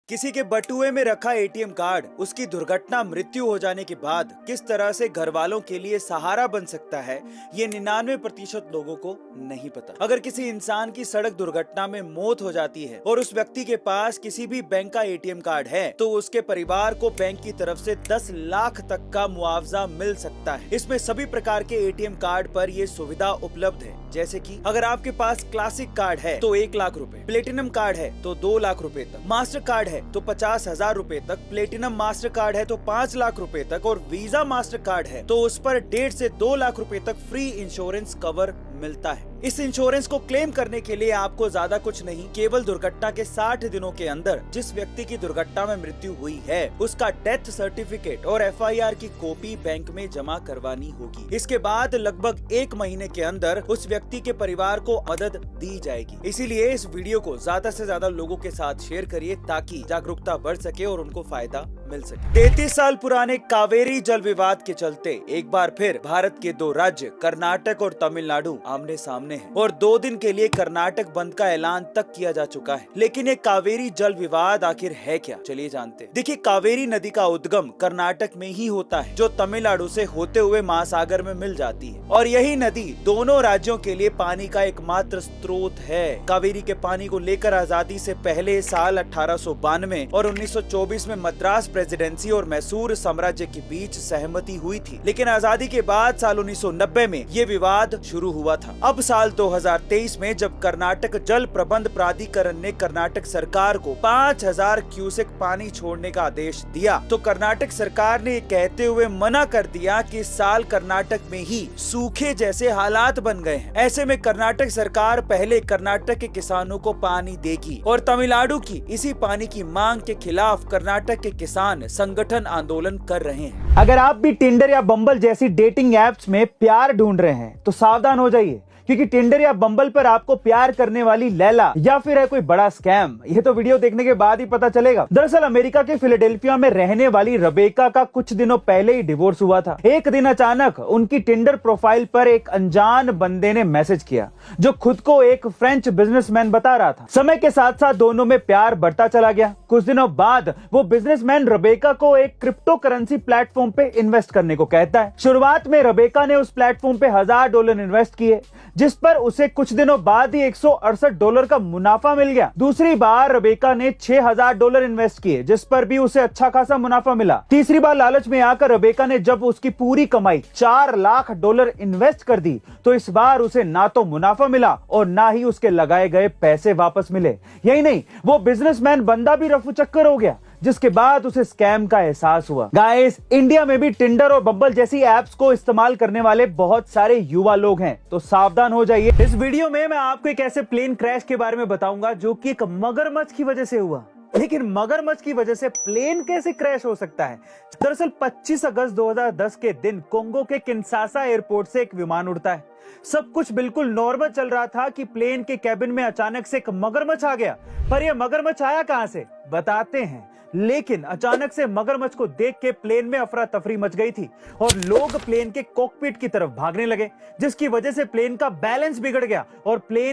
किसी के बटुए में रखा एटीएम कार्ड उसकी दुर्घटना मृत्यु हो जाने के बाद किस तरह से घर वालों के लिए सहारा बन सकता है, ये 99% लोगों को नहीं पता। अगर किसी इंसान की सड़क दुर्घटना में मौत हो जाती है और उस व्यक्ति के पास किसी भी बैंक का एटीएम कार्ड है तो उसके परिवार को बैंक की तरफ से 10 लाख तक का मुआवजा मिल सकता है। इसमें सभी प्रकार के एटीएम कार्ड पर ये सुविधा उपलब्ध है, जैसे कि अगर आपके पास क्लासिक कार्ड है तो 1 लाख रुपए, प्लेटिनम कार्ड है तो 2 लाख रुपए तक, मास्टर कार्ड है तो 50,000 रुपए तक, प्लेटिनम मास्टर कार्ड है तो 5 लाख रुपए तक और वीजा मास्टर कार्ड है तो उस पर 1.5 से 2 लाख रुपए तक फ्री इंश्योरेंस कवर मिलता है। इस इंश्योरेंस को क्लेम करने के लिए आपको ज्यादा कुछ नहीं, केवल दुर्घटना के 60 दिनों के अंदर जिस व्यक्ति की दुर्घटना में मृत्यु हुई है उसका डेथ सर्टिफिकेट और FIR की कॉपी बैंक में जमा करवानी होगी। इसके बाद लगभग 1 महीने के अंदर उस व्यक्ति के परिवार को मदद दी जाएगी। इसीलिए इस वीडियो को ज्यादा से ज्यादा लोगों के साथ शेयर करिए ताकि जागरूकता बढ़ सके और उनको फायदा मिल सके। 33 साल पुराने कावेरी जल विवाद के चलते एक बार फिर भारत के 2 राज्य कर्नाटक और तमिलनाडु आमने सामने हैं और 2 दिन के लिए कर्नाटक बंद का ऐलान तक किया जा चुका है। लेकिन ये कावेरी जल विवाद आखिर है क्या, चलिए जानते हैं। देखिए, कावेरी नदी का उद्गम कर्नाटक में ही होता है जो तमिलनाडु से होते हुए महासागर में मिल जाती है और यही नदी दोनों राज्यों के लिए पानी का एकमात्र स्रोत है। कावेरी के पानी को लेकर आजादी से पहले साल 1892 और 1924 में मद्रास प्रेसिडेंसी और मैसूर साम्राज्य के बीच सहमति हुई थी, लेकिन आजादी के बाद साल 1990 में ये विवाद शुरू हुआ था। अब साल 2023 में जब कर्नाटक जल प्रबंध प्राधिकरण ने कर्नाटक सरकार को 5000 क्यूसेक पानी छोड़ने का आदेश दिया तो कर्नाटक सरकार ने कहते हुए मना कर दिया कि इस साल कर्नाटक में ही सूखे जैसे हालात बन गए हैं। ऐसे में कर्नाटक सरकार पहले कर्नाटक के किसानों को पानी देगी और तमिलनाडु की इसी पानी की मांग के खिलाफ कर्नाटक के किसान संगठन आंदोलन कर रहे हैं। अगर आप भी टिंडर या बम्बल जैसी डेटिंग एप्स में प्यार ढूंढ रहे हैं तो सावधान हो जाइए, क्योंकि टिंडर या बम्बल पर आपको प्यार करने वाली लैला या फिर है कोई बड़ा स्कैम, ये तो वीडियो देखने के बाद ही पता चलेगा। दरअसल अमेरिका के फिलाडेल्फिया में रहने वाली रेबेका का कुछ दिनों पहले ही डिवोर्स हुआ था। एक दिन अचानक उनकी टिंडर प्रोफाइल पर एक अनजान बंदे ने मैसेज किया जो खुद को एक फ्रेंच बिजनेसमैन बता रहा था। समय के साथ साथ दोनों में प्यार बढ़ता चला गया। कुछ दिनों बाद वो बिजनेसमैन रेबेका को एक क्रिप्टो करेंसी प्लेटफॉर्म पे इन्वेस्ट करने को कहता है। शुरुआत में रेबेका ने उस प्लेटफॉर्म पे $1000 इन्वेस्ट किए, जिस पर उसे कुछ दिनों बाद ही $168 का मुनाफा मिल गया। दूसरी बार रेबेका ने $6000 इन्वेस्ट किए, जिस पर भी उसे अच्छा खासा मुनाफा मिला। तीसरी बार लालच में आकर रेबेका ने जब उसकी पूरी कमाई $4 लाख इन्वेस्ट कर दी तो इस बार उसे ना तो मुनाफा मिला और ना ही उसके लगाए गए पैसे वापस मिले। यही नहीं, वो बिजनेसमैन बंदा भी रफू चक्कर हो गया, जिसके बाद उसे स्कैम का एहसास हुआ। गाइस, इंडिया में भी टिंडर और बम्बल जैसी एप्स को इस्तेमाल करने वाले बहुत सारे युवा लोग हैं, तो सावधान हो जाइए। इस वीडियो में मैं आपको एक ऐसे प्लेन क्रैश के बारे में बताऊंगा जो कि एक मगरमच्छ की वजह से हुआ। लेकिन मगरमच्छ की वजह से प्लेन कैसे क्रैश हो सकता है? दरअसल 25 अगस्त 2010 के दिन कोंगो के किंशासा एयरपोर्ट से एक विमान उड़ता है। सब कुछ बिल्कुल नॉर्मल चल रहा था कि प्लेन के कैबिन में अचानक से एक मगरमच्छ आ गया। पर यह मगरमच्छ आया कहां से, बताते हैं। लेकिन अचानक से मगरमच्छ को देख के प्लेन में अफरा तफरी मच गई थी और लोग प्लेन के कॉकपिट की तरफ भागने लगे, जिसकी वजह से प्लेन का बैलेंस बिगड़ गया और प्लेन